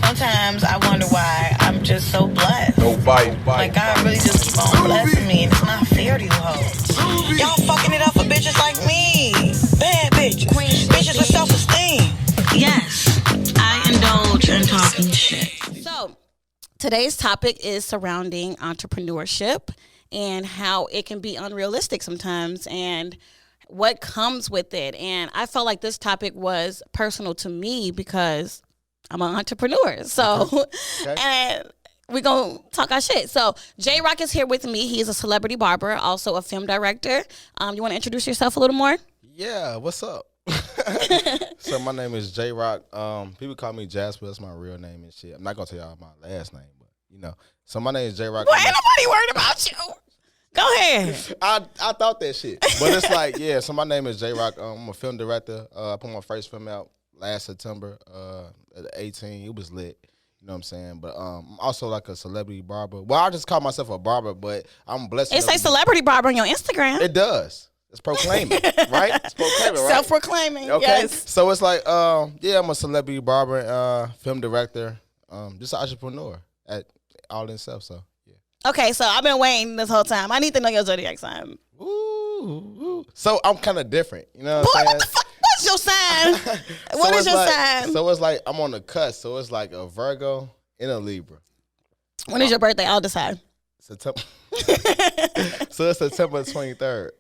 Sometimes I wonder why I'm just so blessed. No bite. Like God really just keep on blessing me, and it's not fair to you hoes. Y'all fucking it up for bitches like me. Bad bitches. Bitches with self-esteem. Yes, I indulge in talking shit. So, today's topic is surrounding entrepreneurship and how it can be unrealistic sometimes and what comes with it. And I felt like this topic was personal to me because I'm an entrepreneur. So, and we're going to talk our shit. So, J Roc is here with me. He's a celebrity barber, also a film director. You want to introduce yourself a little more? Yeah, what's up? So my name is J Roc. People call me Jasper. That's my real name and shit. I'm not gonna tell y'all my last name, but you know. So my name is J Roc. Boy, ain't nobody worried about you. Go ahead. I thought that shit, but it's like, yeah. So my name is J Roc. I'm a film director. I put my first film out last September. At 18, it was lit. You know what I'm saying? But I'm also like a celebrity barber. Well, I just call myself a barber, but I'm blessed. It say celebrity barber on your Instagram. It does. It's proclaiming, right? It's proclaiming, right? Self-proclaiming, okay. Yes. So it's like, yeah, I'm a celebrity barber, film director, just an entrepreneur at all in self. So yeah. Okay, so I've been waiting this whole time. I need to know your zodiac sign. Ooh. So I'm kind of different, you know Boy, what I'm saying? what the fuck? What's your sign? What is your sign? So it's like I'm on the cusp. So it's like a Virgo and a Libra. When is your birthday? I'll decide. September. So it's September 23rd.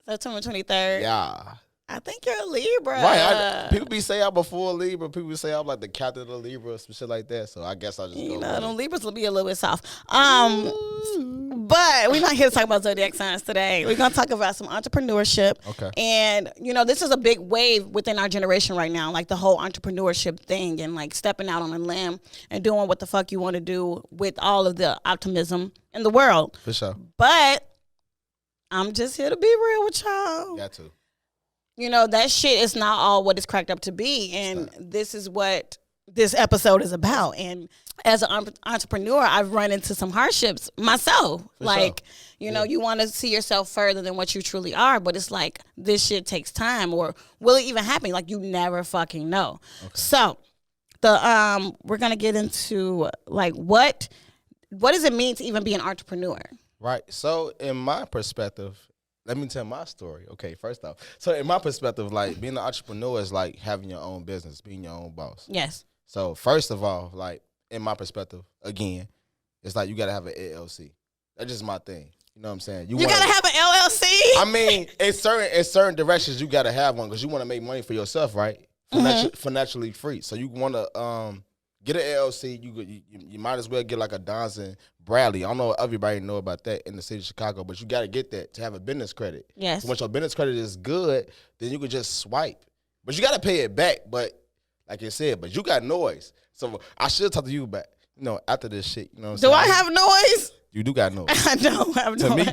September 23rd. Yeah. I think you're a Libra. Right. People be saying I'm before Libra. People be saying I'm like the captain of the Libra, some shit like that. So I guess I just You go know, with them it. Libras will be a little bit soft. But we're not here to talk about zodiac signs today. We're going to talk about some entrepreneurship. Okay. And, you know, this is a big wave within our generation right now, like the whole entrepreneurship thing and like stepping out on a limb and doing what the fuck you want to do with all of the optimism in the world. For sure. But I'm just here to be real with y'all. Got to. You know, that shit is not all what it's cracked up to be. And this is what this episode is about. And as an entrepreneur, I've run into some hardships myself. You know, you want to see yourself further than what you truly are. But it's like, this shit takes time. Or will it even happen? Like, you never fucking know. Okay. So, we're going to get into, like, what does it mean to even be an entrepreneur? Right. So in my perspective, let me tell my story. Okay, first off. So in my perspective, like being an entrepreneur is like having your own business, being your own boss. Yes. So first of all, like in my perspective, again, it's like you gotta have an LLC. That's just my thing. You know what I'm saying? You gotta have an LLC? I mean, in certain directions you gotta have one because you wanna make money for yourself, right? Financially free. So you wanna get an LLC. You might as well get like a Dons and Bradley. I don't know if everybody know about that in the city of Chicago, but you got to get that to have a business credit. Yes. So once your business credit is good, then you can just swipe. But you got to pay it back. But like I said, but you got noise. So I should talk to you about, you know, after this shit. You know what I'm saying? Do I have noise? You do got noise. I don't have to noise. me.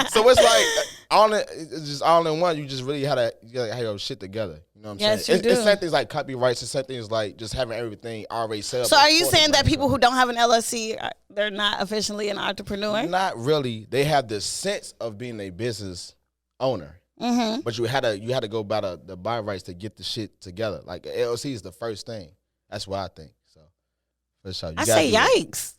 So it's like it's just all in one. You just really you gotta have your shit together. You know what I'm Yes, saying? you It's do. same things like copyrights. It's same things like just having everything already set up. So are you before saying the that money people comes. who don't have an LLC, they're not officially an entrepreneur? Not really. They have the sense of being a business owner. Mm-hmm. But you had to go by the buy rights to get the shit together. Like LLC is the first thing. That's what I think. So for sure. I say yikes.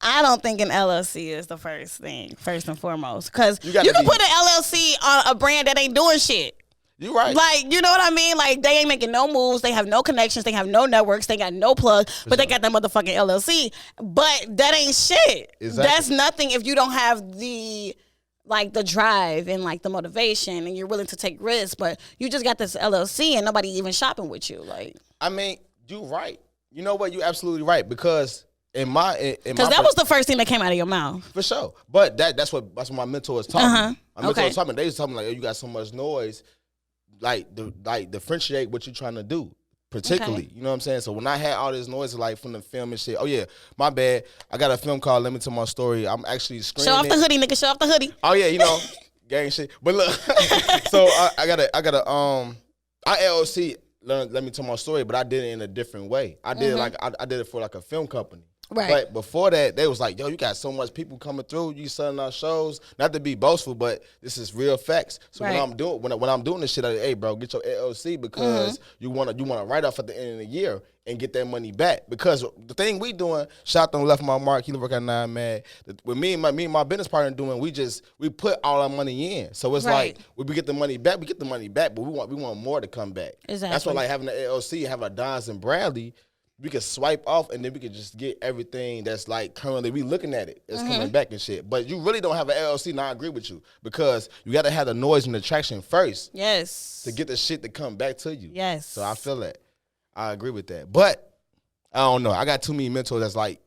I don't think an LLC is the first thing, first and foremost. Because you can put an LLC on a brand that ain't doing shit. You're right. Like, you know what I mean? Like, they ain't making no moves. They have no connections. They have no networks. They got no plug. But they got that motherfucking LLC. But that ain't shit. Exactly. That's nothing if you don't have the drive and like the motivation and you're willing to take risks. But you just got this LLC and nobody even shopping with you. Like, I mean, you're right. You know what? You're absolutely right. Because because that was the first thing that came out of your mouth. For sure. But that's what my mentors taught me. My mentor taught me. They was talking like, oh, you got so much noise. Like differentiate what you're trying to do, particularly. You know what I'm saying? So when I had all this noise, like from the film and shit, oh yeah, my bad. I got a film called Let Me Tell My Story. I'm actually screaming. Show off the hoodie, nigga. Show off the hoodie. Oh yeah, you know, gang shit. But look, so I got a LLC. Let Me Tell My Story, but I did it in a different way. I did it I did it for like a film company. Right. But before that, they was like, yo, you got so much people coming through. You selling our shows. Not to be boastful, but this is real facts. So Right. when I'm doing this shit, I'm like, hey, bro, get your LLC because you want to write off at the end of the year and get that money back. Because the thing we doing, shot on left my mark. He work at 9 man. With me and my business partner doing, we put all our money in. So it's Right. like when we get the money back, but we want more to come back. Exactly. That's why like having the LLC, having a Dons and Bradley. We could swipe off and then we could just get everything that's like currently we looking at it. It's coming back and shit. But you really don't have an LLC. Now I agree with you because you got to have the noise and the traction first. Yes. To get the shit to come back to you. Yes. So I feel that. I agree with that. But I don't know. I got too many mentors that's like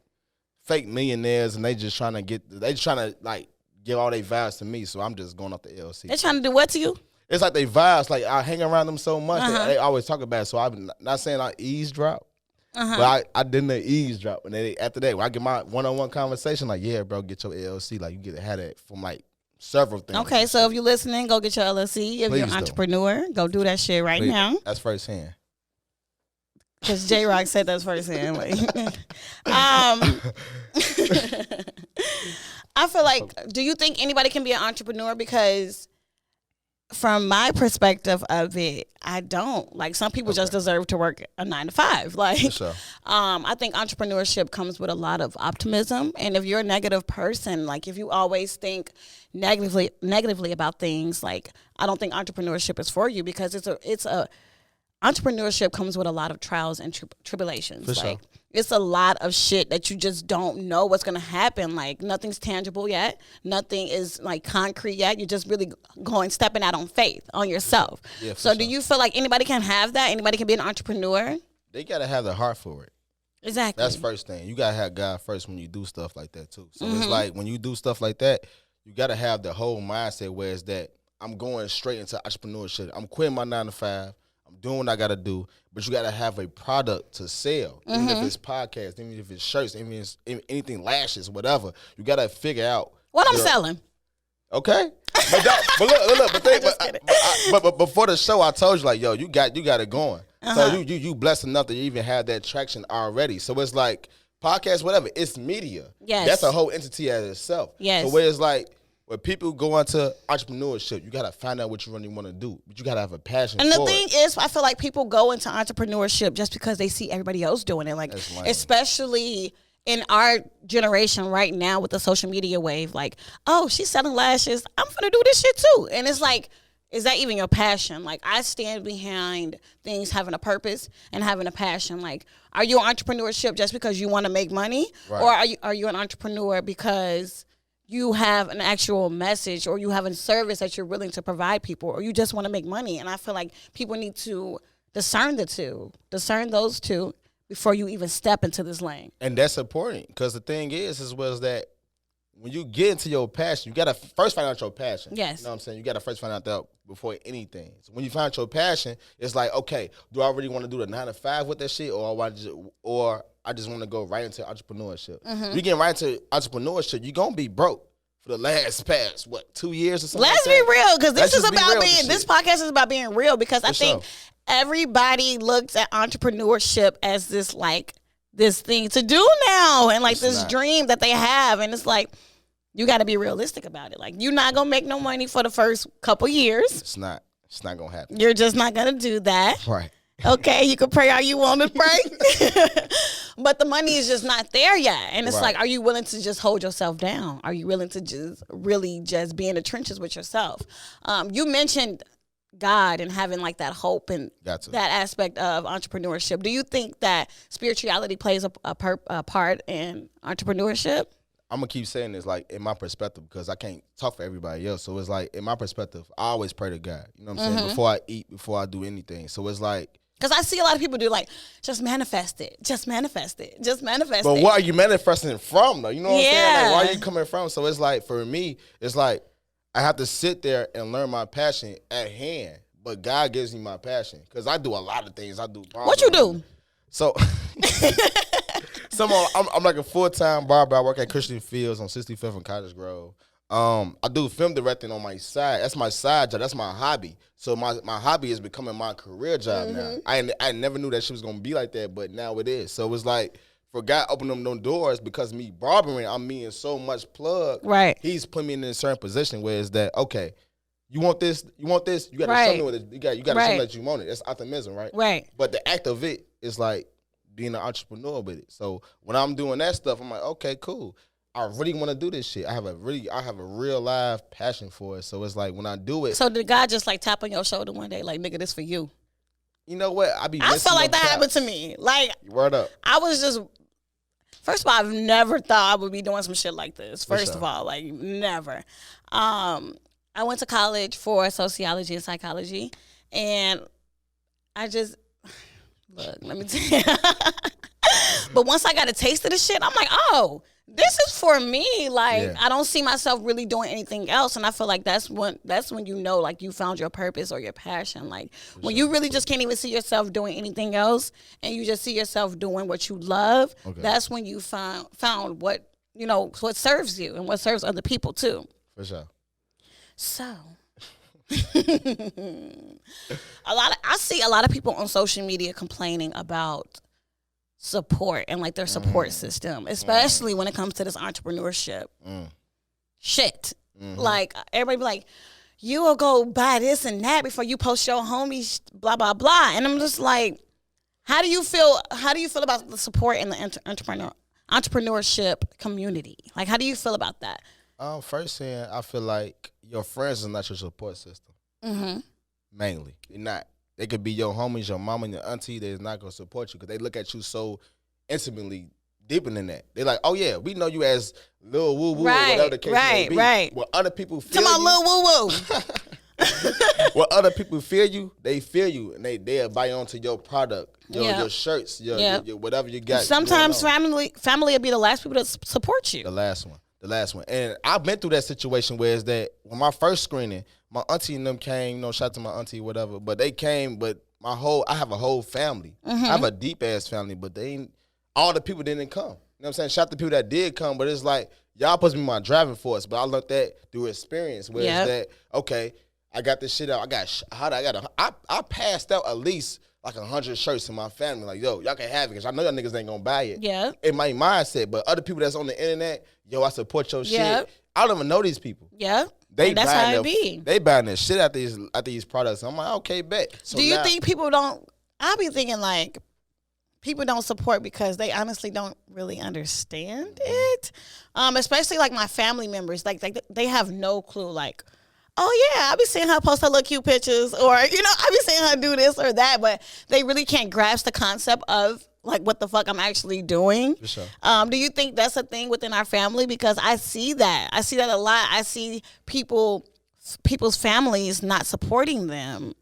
fake millionaires and they just trying to like give all their vibes to me. So I'm just going off the LLC. They're trying to do what to you? It's like they vibes. Like I hang around them so much that they always talk about it. So I'm not saying I eavesdrop. But I didn't eavesdrop. And then after that, when I get my one-on-one conversation, like, yeah, bro, get your LLC. Like, you get to have that from, like, several things. Okay, so if you're listening, go get your LLC. If Please you're an do. entrepreneur, go do that shit right now. That's firsthand. Because J Roc said that's firsthand. Like, I feel like, do you think anybody can be an entrepreneur? Because from my perspective of it, I don't. Like, some people just deserve to work a 9 to 5. Like, For sure. I think entrepreneurship comes with a lot of optimism. And if you're a negative person, like if you always think negatively about things, like I don't think entrepreneurship is for you because entrepreneurship comes with a lot of trials and tribulations. For sure. It's a lot of shit that you just don't know what's going to happen. Like, nothing's tangible yet. Nothing is, like, concrete yet. You're just really stepping out on faith, on yourself. Yeah, for so sure. do you feel like anybody can have that? Anybody can be an entrepreneur? They got to have the heart for it. Exactly. That's first thing. You got to have God first when you do stuff like that, too. So it's like when you do stuff like that, you got to have the whole mindset where it's that I'm going straight into entrepreneurship. I'm quitting my 9 to 5. I'm doing what I got to do, but you got to have a product to sell. Even if it's podcasts, even if it's shirts, even if it's anything, lashes, whatever. You got to figure out what I'm selling. Okay, but before the show, I told you like, yo, you got it going. So you blessed enough to even have that traction already. So it's like podcast, whatever. It's media. Yes, that's a whole entity as itself. Yes. So where it's like when people go into entrepreneurship, you gotta find out what you really want to do, but you gotta have a passion. And for the thing is, I feel like people go into entrepreneurship just because they see everybody else doing it. Like, especially in our generation right now with the social media wave, like, oh, she's selling lashes, I'm gonna do this shit too. And it's like, is that even your passion? Like, I stand behind things having a purpose and having a passion. Like, are you an entrepreneurship just because you want to make money, right, or are you an entrepreneur because you have an actual message or you have a service that you're willing to provide people, or you just want to make money? And I feel like people need to discern those two before you even step into this lane. And that's important because the thing is that when you get into your passion, you got to first find out your passion. Yes. You know what I'm saying? You got to first find out that before anything. So when you find out your passion, it's like, okay, do I really want to do the 9 to 5 with that shit, or I just want to go right into entrepreneurship? You get right into entrepreneurship, you're going to be broke for the past 2 years or something. Let's be real, because this podcast is about being real, because I think everybody looks at entrepreneurship as this thing to do now, and like this dream that they have, and it's like, you got to be realistic about it. Like, you're not gonna make no money for the first couple years. It's not gonna happen. You're just not gonna do that. Right. Okay, you can pray all you want to pray, but the money is just not there yet. And it's like, are you willing to just hold yourself down? Are you willing to just really just be in the trenches with yourself? You mentioned God and having like that hope and that aspect of entrepreneurship. Do you think that spirituality plays a part in entrepreneurship? I'm gonna keep saying this, like, in my perspective, because I can't talk for everybody else. So it's like, in my perspective, I always pray to God. You know what I'm saying? Before I eat, before I do anything. So it's like, because I see a lot of people do like, just manifest it, just manifest it, just manifest it. But what are you manifesting from, though? You know what I'm saying? Like, where are you coming from? So it's like, for me, it's like, I have to sit there and learn my passion at hand. But God gives me my passion, because I do a lot of things. I do barber. What you do? So, I'm like a full-time barber. I work at Christian Fields on 65th and Cottage Grove. I do film directing on my side. That's my side job. That's my hobby. So my hobby is becoming my career job now. I never knew that shit was going to be like that, but now it is. So it's like, forgot opening them doors because me barbering, I'm meeting so much plug. Right. He's putting me in a certain position where it's that, okay, you want this, you got to show me what you got to show me that you want it. That's optimism, right? Right. But the act of it is like being an entrepreneur with it. So when I'm doing that stuff, I'm like, okay, cool. I really want to do this shit. I have a real live passion for it. So it's like when I do it. So did God just like tap on your shoulder one day, like, nigga, this for you? You know what? I felt like that happened to me. Like, word up. I was just, first of all, I've never thought I would be doing some shit like this. First of all, like, never. I went to college for sociology and psychology, and I just, look, let me tell you. But once I got a taste of the shit, I'm like, oh, this is for me. Like, I don't see myself really doing anything else. And I feel like that's when you know, like, you found your purpose or your passion. Like, when you really just can't even see yourself doing anything else and you just see yourself doing what you love, that's when you found what, you know, what serves you and what serves other people too. For sure. So, I see a lot of people on social media complaining about support and like their support system, especially when it comes to this entrepreneurship shit. Like, everybody be like, you will go buy this and that before you post your homies, blah blah blah. And I'm just like, how do you feel about the support in the entrepreneurship community? Like, how do you feel about that? First thing, I feel like your friends is not your support system. Mainly, they're not. They could be your homies, your mama, and your auntie. They're not gonna support you because they look at you so intimately, deeper than that. They're like, oh yeah, we know you as Lil Woo Woo, or whatever the case may be. Right. When other people feel Come on, Lil Woo Woo. When other people feel you, and they'll buy onto your product, your shirts, your whatever you got. Sometimes family will be the last people to support you. The last one. And I've been through that situation where it's that when my first screening, my auntie and them came, you know, shout out to my auntie, whatever, but they came, but I have a whole family. I have a deep ass family, but all the people didn't come. You know what I'm saying? Shout out to people that did come, but it's like, y'all supposed to be my driving force, but I learned that through experience, where it's that, okay, I got this shit out. I passed out at least like 100 shirts in my family. Like, yo, y'all can have it because I know y'all niggas ain't gonna buy it. Yeah. In my mindset, but other people that's on the internet, yo, I support your shit. I don't even know these people. Yeah. That's how it be. They buying the shit out these products. I'm like, okay, bet. So do you think people don't? I be thinking like people don't support because they honestly don't really understand it. Especially like my family members, like they have no clue. Like, oh yeah, I be seeing her post her little cute pictures, or you know, I be seeing her do this or that, but they really can't grasp the concept of like what the fuck I'm actually doing. For sure. Do you think that's a thing within our family? Because I see that a lot. I see people's families not supporting them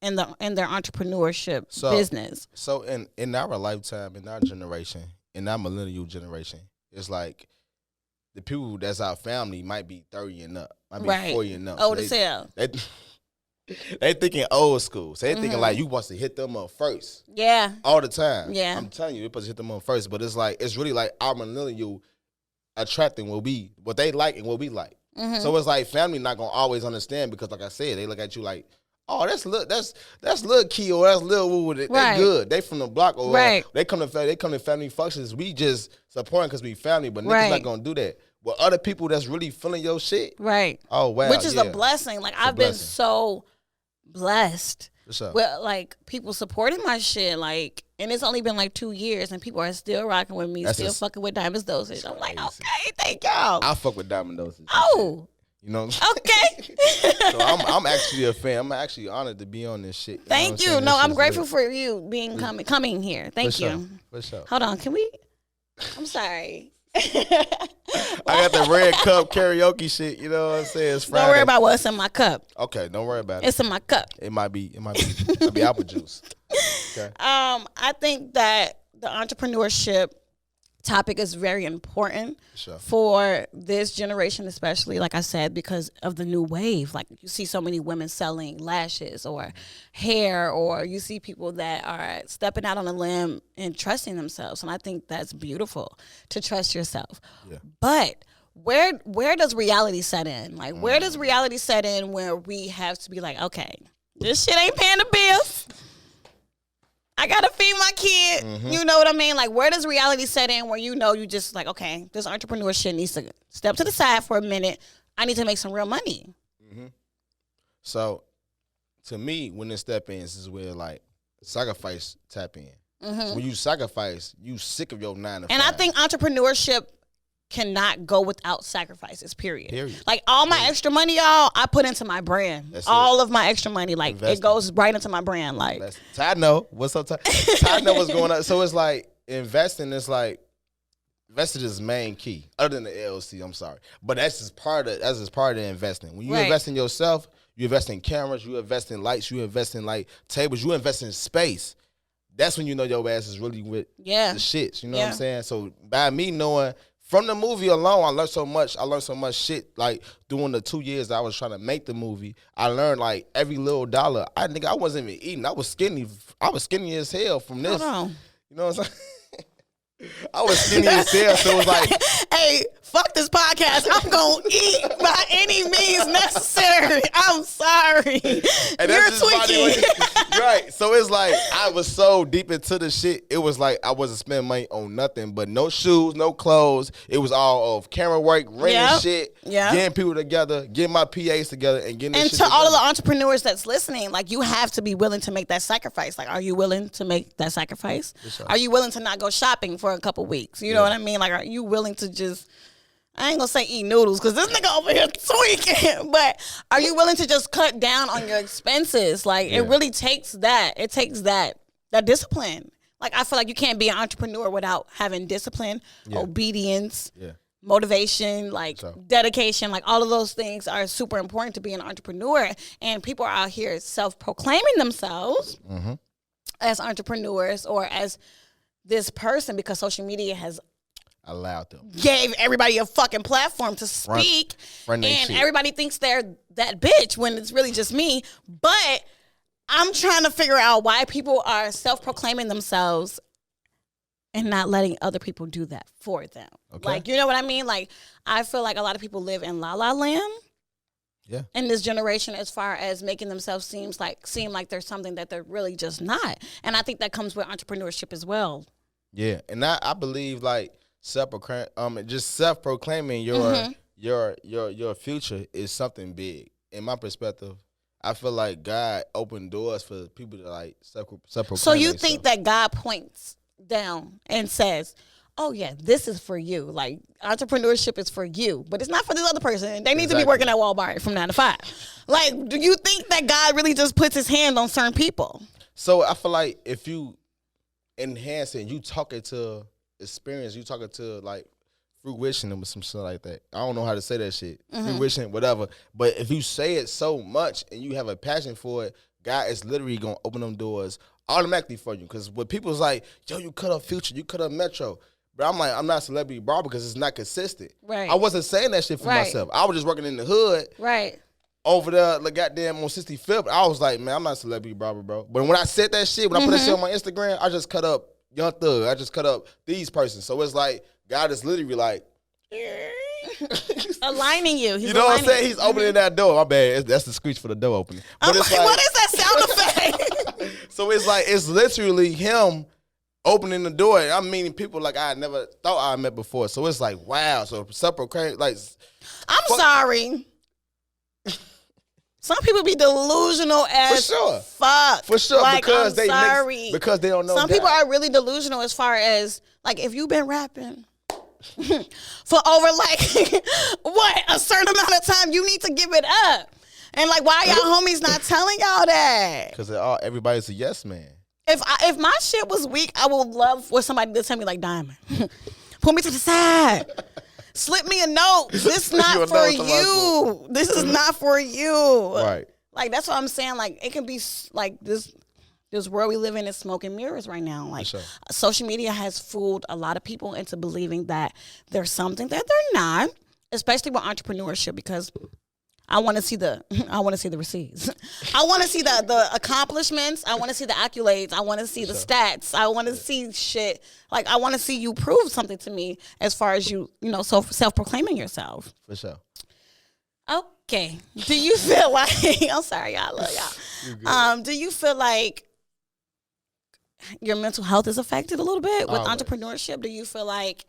in their entrepreneurship business. So in our lifetime, in our generation, in our millennial generation, it's like the people that's our family might be 30 and up, might be 40 and up. Old as hell. They thinking old school. So they thinking like you want to hit them up first. Yeah. All the time. Yeah. I'm telling you, you're supposed to hit them up first. But it's really like our millennial attracting will be what they like and what we like. So it's like family not gonna always understand because like I said, they look at you like, oh, that's Lil Key or that's Lil Woo. They good. They from the block or they come to family functions. We just supporting because we family, but niggas not gonna do that. Well, other people that's really feeling your shit. Right. Oh, wow. Which is a blessing. Like, I've been so blessed with, like, people supporting my shit. Like, and it's only been, like, 2 years, and people are still rocking with me, fucking with Diamond Dosage. I'm like, okay, thank y'all. I fuck with Diamond Dosage. Oh. You know? Okay. So I'm actually a fan. I'm actually honored to be on this shit. Thank you. No, I'm grateful for you being coming here. Thank you. For sure. Hold on. Can we? I'm sorry. I got the red cup karaoke shit. You know what I'm saying? It's Friday. Don't worry about what's in my cup. Okay, don't worry about it. It's in my cup. It might be apple juice. Okay. I think that the entrepreneurship topic is very important for this generation, especially, like I said, because of the new wave. Like, you see so many women selling lashes or hair, or you see people that are stepping out on a limb and trusting themselves. And I think that's beautiful, to trust yourself. Yeah. But where does reality set in? Like, where does reality set in where we have to be like, okay, this shit ain't paying the bills. I gotta feed my kid. Mm-hmm. You know what I mean? Like, where does reality set in where you know you just like, okay, this entrepreneur shit needs to step to the side for a minute. I need to make some real money. Mm-hmm. So, to me, when this step in, this is where like sacrifice tap in. Mm-hmm. When you sacrifice, you sick of your 9 to 5. And I think entrepreneurship cannot go without sacrifices, period. Like, all my extra money, y'all, I put into my brand. That's all it. of my extra money, like, it goes right into my brand. Like, Todd know. What's up, Todd? Todd know what's going on. So it's like investing is like, investing is main key. Other than the LLC, I'm sorry. But that's just part of the investing. When you invest in yourself, you invest in cameras, you invest in lights, you invest in like tables, you invest in space. That's when you know your ass is really with the shits. You know what I'm saying? So by me knowing from the movie alone, I learned so much. I learned so much shit. Like during the 2 years that I was trying to make the movie, I learned like every little dollar. I wasn't even eating. I was skinny. I was skinny as hell from this. You know what I'm saying? I was skinny as hell, so it was like, hey, fuck this podcast. I'm going to eat by any means necessary. I'm sorry. And you're tweaking. Right. So it's like, I was so deep into the shit. It was like, I wasn't spending money on nothing but no shoes, no clothes. It was all of camera work, renting shit, getting people together, getting my PAs together, and getting this shit together. All of the entrepreneurs that's listening, like, you have to be willing to make that sacrifice. Like, are you willing to make that sacrifice? Sure. Are you willing to not go shopping for a couple weeks? You know what I mean? Like, are you willing to just, I ain't gonna say eat noodles because this nigga over here tweaking, but are you willing to just cut down on your expenses? Like, it really takes that. It takes that discipline. Like, I feel like you can't be an entrepreneur without having discipline, obedience, motivation, like dedication. Like, all of those things are super important to be an entrepreneur. And people are out here self-proclaiming themselves as entrepreneurs or as this person because social media has allowed them, gave everybody a fucking platform to speak, and everybody thinks they're that bitch when it's really just me. But I'm trying to figure out why people are self-proclaiming themselves and not letting other people do that for them. Okay. Like, you know what I mean? Like, I feel like a lot of people live in la la land. Yeah. In this generation, as far as making themselves seem like there's something that they're really just not. And I think that comes with entrepreneurship as well. Yeah. And I believe like self-proclaiming your future is something big. In my perspective, I feel like God opened doors for people to like self-proclaim. So you think that God points down and says, oh yeah, this is for you. Like, entrepreneurship is for you, but it's not for this other person. They need to be working at Walmart from 9 to 5. Like, do you think that God really just puts his hand on certain people? So I feel like if you enhance it, you talking to experience, you talking to like fruition and some shit like that. I don't know how to say that shit. Fruition, whatever. But if you say it so much and you have a passion for it, God is literally gonna open them doors automatically for you. Because when people's like, yo, you cut up Future, you cut up Metro. But I'm like, I'm not celebrity barber because it's not consistent. Right. I wasn't saying that shit for myself. I was just working in the hood. Right. Over there, like goddamn on 65th. I was like, man, I'm not celebrity barber, bro. But when I said that shit, when I put that shit on my Instagram, I just cut up Young Thug. I just cut up these persons. So it's like, God is literally like aligning you. You know what I'm saying? He's opening that door. My bad. That's the screech for the door opening. But it's like, what is that sound effect? So it's like, it's literally him opening the door. I'm meeting people like I never thought I met before. So it's like, wow. So self-proclaim, like, I'm sorry. Some people be delusional as fuck. For sure. Like, because I'm sorry. Because they don't know. Some people are really delusional as far as, like, if you've been rapping for over, like, what, a certain amount of time, you need to give it up. And, like, why y'all homies not telling y'all that? Because everybody's a yes man. If my shit was weak, I would love for somebody to tell me, like, Diamond, pull me to the side. Slip me a note. This is not for you. This is not for you. Right. Like, that's what I'm saying. Like, it can be like this world we live in is smoke and mirrors right now. Like, social media has fooled a lot of people into believing that there's something that they're not, especially with entrepreneurship, because I want to see the receipts. I want to see the accomplishments. I want to see the accolades. I want to see the stats. I want to see shit. Like, I want to see you prove something to me as far as you know, self-proclaiming yourself. For sure. Okay. Do you feel like, I'm sorry, y'all, I love y'all. Do you feel like your mental health is affected a little bit with Always. entrepreneurship? Do you feel like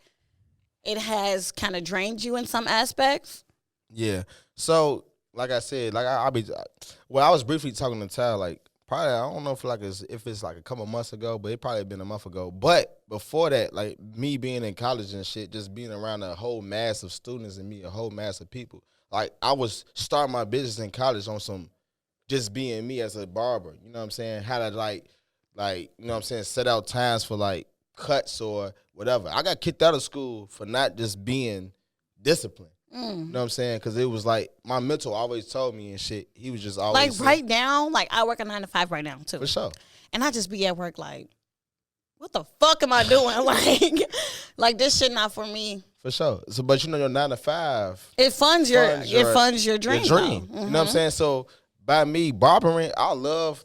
it has kind of drained you in some aspects? Yeah. So, like I said, like I was briefly talking to Ty, like probably I don't know if it's like a couple months ago, but it probably been a month ago. But before that, like me being in college and shit, just being around a whole mass of students and a whole mass of people. Like I was starting my business in college on some just being me as a barber. You know what I'm saying? How to like you know what I'm saying, set out times for like cuts or whatever. I got kicked out of school for not just being disciplined. You know what I'm saying? Because it was like my mentor always told me and shit. He was just always like right now, like I work a 9 to 5 right now too. For sure. And I just be at work like, what the fuck am I doing? like this shit not for me. For sure. So, but you know, your 9 to 5, It funds your dream. Your dream. Mm-hmm. You know what I'm saying? So by me barbering, I love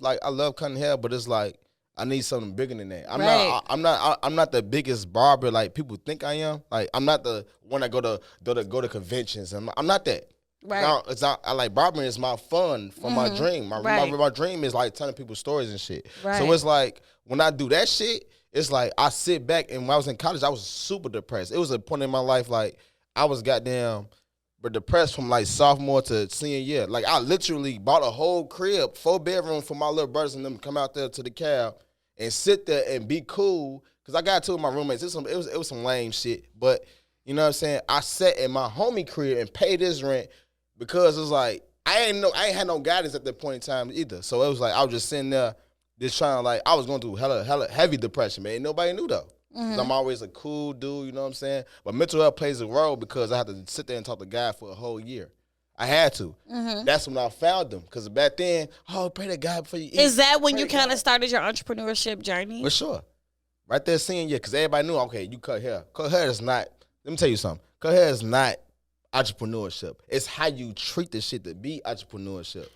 cutting hair, but it's like I need something bigger than that. I'm not the biggest barber like people think I am. Like I'm not the one that go to conventions. I'm not that. Right. Now, it's not. I like barbering is my fun for my dream. My dream is like telling people stories and shit. Right. So it's like when I do that shit, it's like I sit back, and when I was in college, I was super depressed. It was a point in my life like I was goddamn depressed from like sophomore to senior year. Like I literally bought a whole crib, 4 bedrooms for my little brothers and them to come out there to the cab and sit there and be cool. Cause I got two of my roommates. It was some lame shit, but you know what I'm saying. I sat in my homie crib and paid his rent because it was like I ain't had no guidance at that point in time either. So it was like I was just sitting there, just trying to like I was going through hella heavy depression, man. Nobody knew though. Mm-hmm. I'm always a cool dude, you know what I'm saying? But mental health plays a role because I had to sit there and talk to God for a whole year. I had to. Mm-hmm. That's when I found them. Because back then, pray to God before you eat. Is that when you kind of started your entrepreneurship journey? For sure. Right there seeing you, because everybody knew, okay, you cut hair. Cut hair is not, let me tell you something. Cut hair is not entrepreneurship. It's how you treat the shit to be entrepreneurship.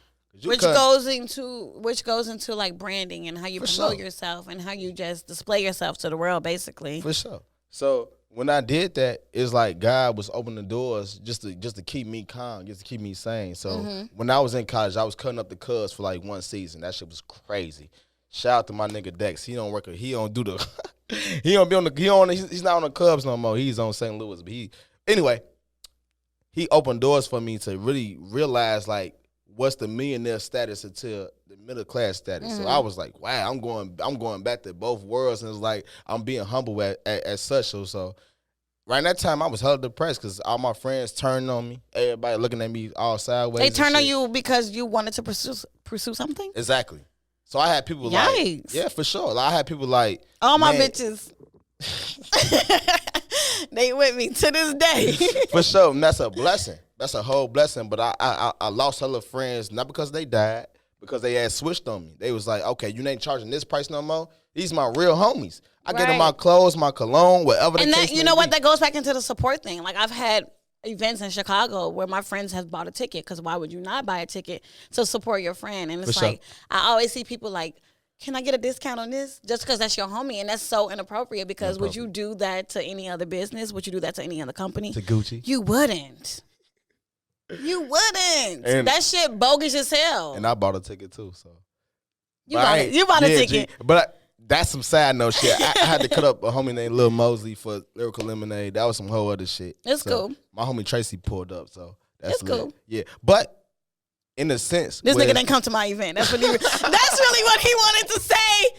Which goes into like branding and how you promote yourself and how you just display yourself to the world, basically. For sure. So when I did that, it's like God was opening the doors just to keep me calm, just to keep me sane. So when I was in college, I was cutting up the Cubs for like one season. That shit was crazy. Shout out to my nigga Dex. He don't do the he don't be on the he's not on the Cubs no more. He's on St. Louis. But he opened doors for me to really realize like what's the millionaire status until the middle class status. So I was like, wow, I'm going back to both worlds, and it's like I'm being humble at such. So right in that time, I was hella depressed because all my friends turned on me. Everybody looking at me all sideways. They turned on you because you wanted to pursue something? Exactly. So I had people like, yeah, for sure. Like, I had people like, all my bitches. They with me to this day. For sure. And that's a blessing. That's a whole blessing. But I lost hella friends, not because they died, because they had switched on me. They was like, okay, you ain't charging this price no more. These my real homies. I get them my clothes, my cologne, whatever. And that, you know what, that goes back into the support thing. Like I've had events in Chicago where my friends have bought a ticket, because why would you not buy a ticket to support your friend? And it's like, I always see people like, can I get a discount on this? Just because that's your homie. And that's so inappropriate, because would you do that to any other business? Would you do that to any other company? To Gucci? You wouldn't. You wouldn't. And that shit bogus as hell. And I bought a ticket too, so. You bought a ticket. But that's some side note shit. I had to cut up a homie named Lil Mosley for Lyrical Lemonade. That was some whole other shit. It's cool. My homie Tracy pulled up, so that's lit. Cool. Yeah. But in a sense, this nigga didn't come to my event. That's what that's really what he wanted to say.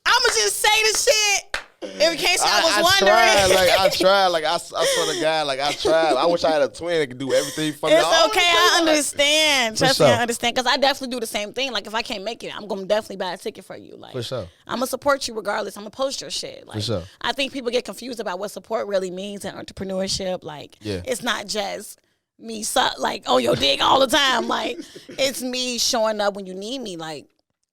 I'ma just say the shit. In case I was wondering. I tried. I saw the guy. I tried. I wish I had a twin that could do everything for me. It's okay. I understand. Trust me, I understand. Because I definitely do the same thing. Like, if I can't make it, I'm going to definitely buy a ticket for you. Like, for sure. I'm going to support you regardless. I'm going to post your shit. Like, for sure. I think people get confused about what support really means in entrepreneurship. Like, it's not just me, on your dick all the time. Like, it's me showing up when you need me. Like,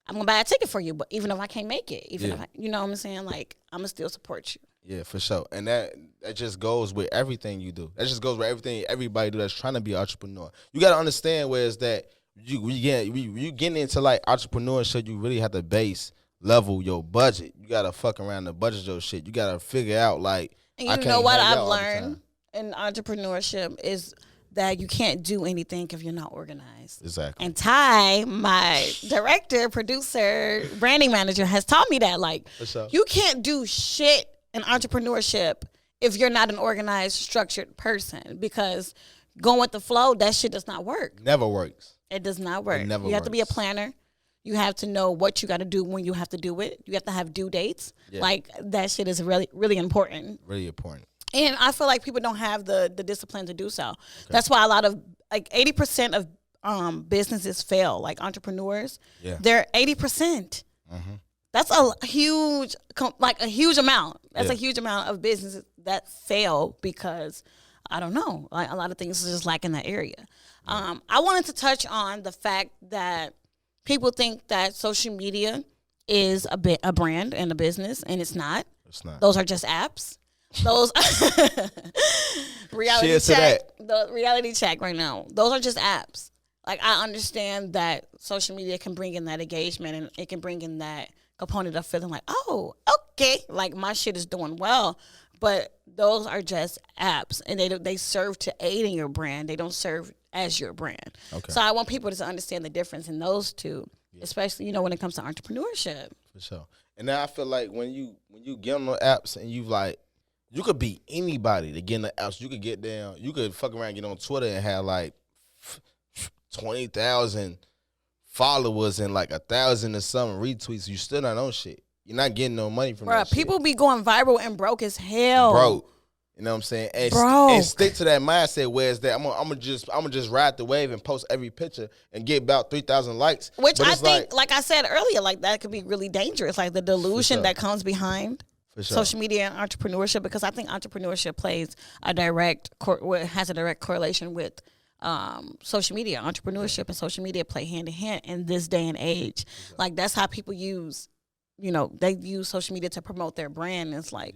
I'm going to buy a ticket for you, but even if I can't make it, if you know what I'm saying? Like, I'm going to still support you. Yeah, for sure. And that just goes with everything you do. That just goes with everything everybody do that's trying to be an entrepreneur. You got to understand where it's that you getting into, like, entrepreneurship, you really have to base level your budget. You got to fuck around the budget your shit. You got to figure out, like, and you know what I've learned in entrepreneurship is that you can't do anything if you're not organized. Exactly. And Ty, my director, producer, branding manager, has taught me that. Like, you can't do shit in entrepreneurship if you're not an organized, structured person, because going with the flow, that shit does not work. Never works. It does not work. It never You have to be a works. planner. You have to know what you got to do when you have to do it. You have to have due dates. Yeah. Like, that shit is really, really important. Really important. And I feel like people don't have the discipline to do so. Okay. That's why a lot of, like, 80% of businesses fail. Like, entrepreneurs, they're 80%. Mm-hmm. That's a huge amount. That's a huge amount of businesses that fail because, I don't know, like, a lot of things just lack in that area. I wanted to touch on the fact that people think that social media is a brand and a business, and it's not. It's not. Those are just apps. Those reality check. The reality check right now. Those are just apps. Like, I understand that social media can bring in that engagement, and it can bring in that component of feeling like, oh, okay, like my shit is doing well. But those are just apps, and they serve to aid in your brand. They don't serve as your brand. Okay. So I want people to understand the difference in those two, especially, when it comes to entrepreneurship. For sure. And now I feel like when you get on the apps and you could be anybody to get in the apps. You could get down. You could fuck around, get on Twitter and have like 20,000 followers and like 1,000 or something retweets. You still not on shit. You're not getting no money from that shit. People be going viral and broke as hell. Broke. You know what I'm saying? And stick to that mindset where it's that I'm gonna just ride the wave and post every picture and get about 3,000 likes. Which I think, like I said earlier, like that could be really dangerous. Like the delusion that comes behind social media and entrepreneurship, because I think entrepreneurship plays has a direct correlation with social media. Entrepreneurship and social media play hand in hand in this day and age. Like, that's how people use, they use social media to promote their brand. It's like,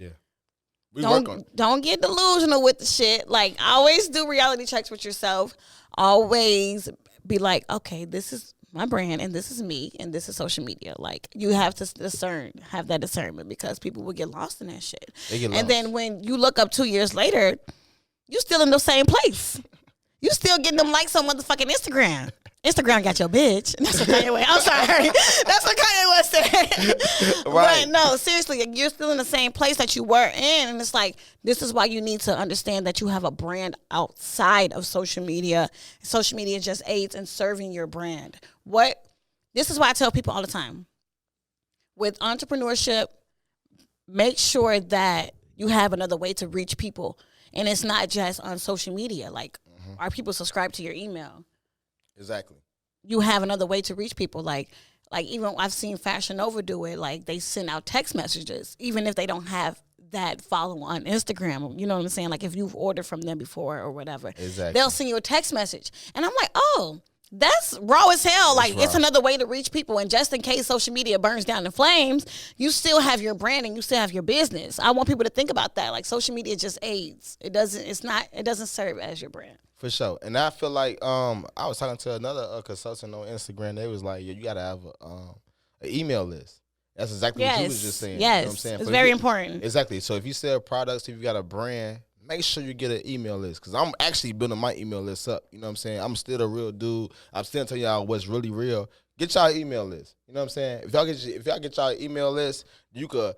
don't get delusional with the shit. Like, always do reality checks with yourself. Always be like, okay, this is my brand, and this is me, and this is social media. Like, you have to have that discernment, because people will get lost in that shit. And then when you look up 2 years later, you still in the same place. You still getting them likes on motherfucking Instagram. Instagram got your bitch. That's what Kanye West. I'm sorry. That's what Kanye West said. Right. But no, seriously, you're still in the same place that you were in. And it's like, this is why you need to understand that you have a brand outside of social media. Social media just aids in serving your brand. This is why I tell people all the time. With entrepreneurship, make sure that you have another way to reach people. And it's not just on social media. Like, are people subscribed to your email? Exactly. You have another way to reach people. Like even I've seen Fashion Nova do it. Like, they send out text messages, even if they don't have that follow on Instagram. You know what I'm saying? Like, if you've ordered from them before or whatever, exactly, they'll send you a text message. And I'm like, oh, that's raw as hell. Like, it's another way to reach people. And just in case social media burns down in flames, you still have your brand and you still have your business. I want people to think about that. Like, social media just aids. It doesn't serve as your brand. For sure. And I feel like I was talking to another consultant on Instagram. They was like, you got to have an email list. That's exactly what you was just saying. Yes, you know what I'm saying? It's very important. Exactly. So if you sell products, if you got a brand, make sure you get an email list, because I'm actually building my email list up. You know what I'm saying? I'm still a real dude. I'm still telling y'all what's really real. Get y'all email list. You know what I'm saying? If y'all get y'all email list, you could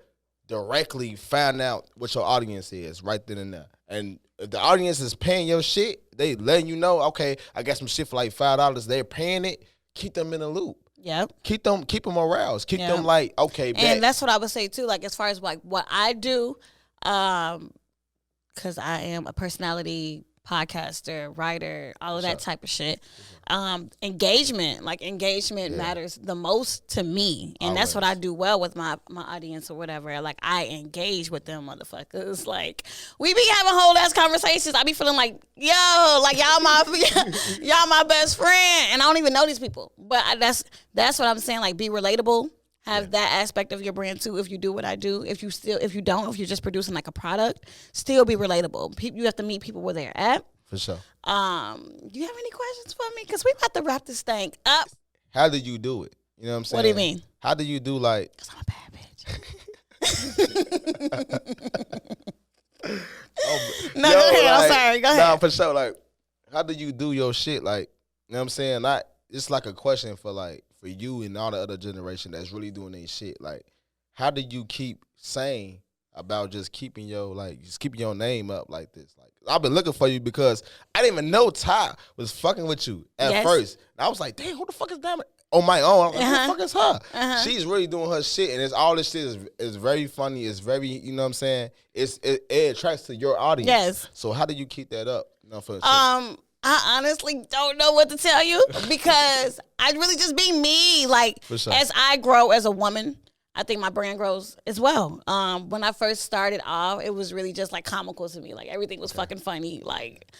directly find out what your audience is right then and there. And if the audience is paying your shit, they letting you know, okay, I got some shit for like $5. They're paying it. Keep them in the loop. Yep. Keep them aroused. Keep them like, okay, back. And that's what I would say too. Like, as far as like what I do, because I am a personality, podcaster, writer, all of that type of shit. Engagement matters the most to me, and that's what I do well with my audience or whatever. Like, I engage with them motherfuckers. Like, we be having whole ass conversations. I be feeling like, yo, like y'all my best friend, and I don't even know these people. But that's what I'm saying. Like, be relatable. Have that aspect of your brand too. If you do what I do, if you're just producing like a product, still be relatable. You have to meet people where they're at. For sure. Do you have any questions for me? Because we about to wrap this thing up. How do you do it? You know what I'm saying? What do you mean? How do you do, like? Because I'm a bad bitch. No, go ahead. I'm sorry. Go ahead. Nah, for sure. Like, how do you do your shit? Like, you know what I'm saying? It's like a question for you and all the other generation that's really doing their shit. Like, how do you keep sane about just keeping your name up like this? Like, I've been looking for you because I didn't even know Ty was fucking with you at first. And I was like, damn, who the fuck is Diamond? On my own, I'm like, who the fuck is her? She's really doing her shit, and all this shit is very funny. It's very, you know what I'm saying? It attracts to your audience. Yes. So how do you keep that up? You know, I honestly don't know what to tell you because I really just be me. Like, as I grow as a woman, I think my brand grows as well. When I first started off, it was really just like comical to me. Like, everything was fucking funny. Like,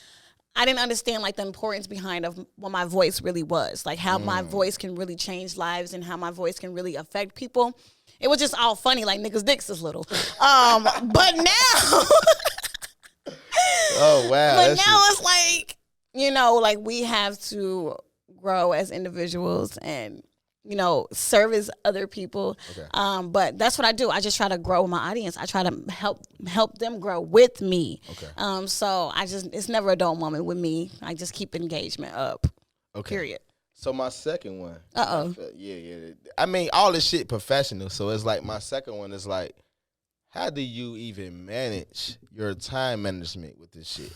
I didn't understand like the importance behind of what my voice really was. Like, how my voice can really change lives and how my voice can really affect people. It was just all funny, like niggas' dicks is little. But now, oh wow! But now it's like, you know, like we have to grow as individuals and, you know, service other people. Okay. But that's what I do. I just try to grow my audience. I try to help them grow with me. Okay. So it's never a dull moment with me. I just keep engagement up. Okay. Period. So my second one. Yeah. I mean, all this shit professional. So it's like my second one is like, how do you even manage your time management with this shit?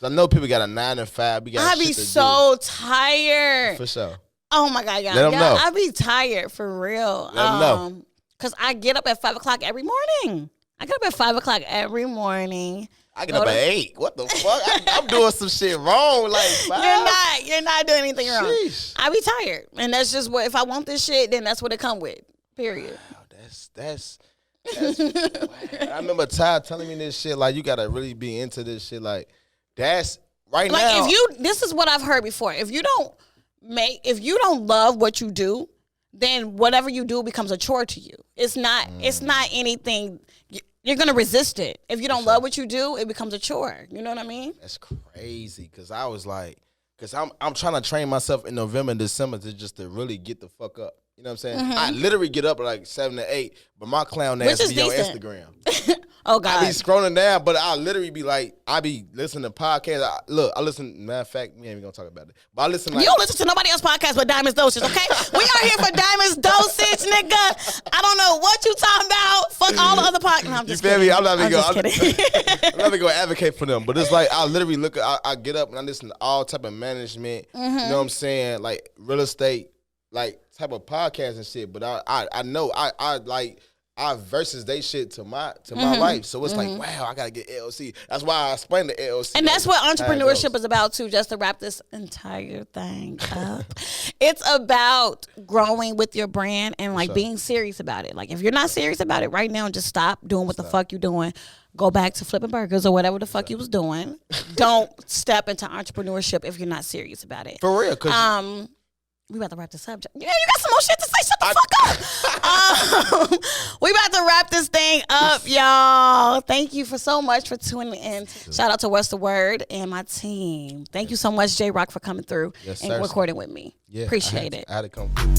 I know people got a 9 to 5. I be so tired. For sure. Oh my God, y'all. Let them know. I be tired for real. Let them know. Cause I get up at 5 o'clock every morning. I get up at 5 o'clock every morning. I get up at 8. What the fuck? I'm doing some shit wrong. Like 5. You're not doing anything wrong. I be tired, and that's just what. If I want this shit, then that's what it come with. Period. Wow, that's I remember Ty telling me this shit. Like, you gotta really be into this shit. Like, that's right now. Like, this is what I've heard before. If you don't love what you do, then whatever you do becomes a chore to you. It's not anything. You're gonna resist it. If you don't love what you do, it becomes a chore. You know what I mean? That's crazy. Cause I was like, I'm trying to train myself in November and December to really get the fuck up. You know what I'm saying? Mm-hmm. I literally get up at like 7 to 8, but my clown ass be on Instagram. Oh God! I be scrolling down, but I literally be like, I be listening to podcasts. I listen. Matter of fact, we ain't even gonna talk about it. But I listen. Like, you don't listen to nobody else's podcast but Diamonds Dosage, okay? We are here for Diamonds Dosage, nigga. I don't know what you talking about. Fuck all the other podcasts. No, I'm just kidding. Me? I'm not even gonna advocate for them. But it's like I literally look. I get up and I listen to all type of management. Mm-hmm. You know what I'm saying? Like real estate, like type of podcasts and shit. But I know I versus they shit to my life. So it's like, wow, I gotta get LLC. That's why I explained the LLC. And that's what entrepreneurship is about too, just to wrap this entire thing up. It's about growing with your brand and like being serious about it. Like if you're not serious about it right now, just stop doing what the fuck you're doing. Go back to flipping burgers or whatever the fuck you was doing. Don't step into entrepreneurship if you're not serious about it. For real, cause we about to wrap this up. Yeah, you got some more shit to say. Shut the fuck up. We about to wrap this thing up, y'all. Thank you so much for tuning in. Shout out to What's the Word and my team. Thank you so much, J Roc, for coming through and recording with me. Yeah, appreciate it. I had to come through.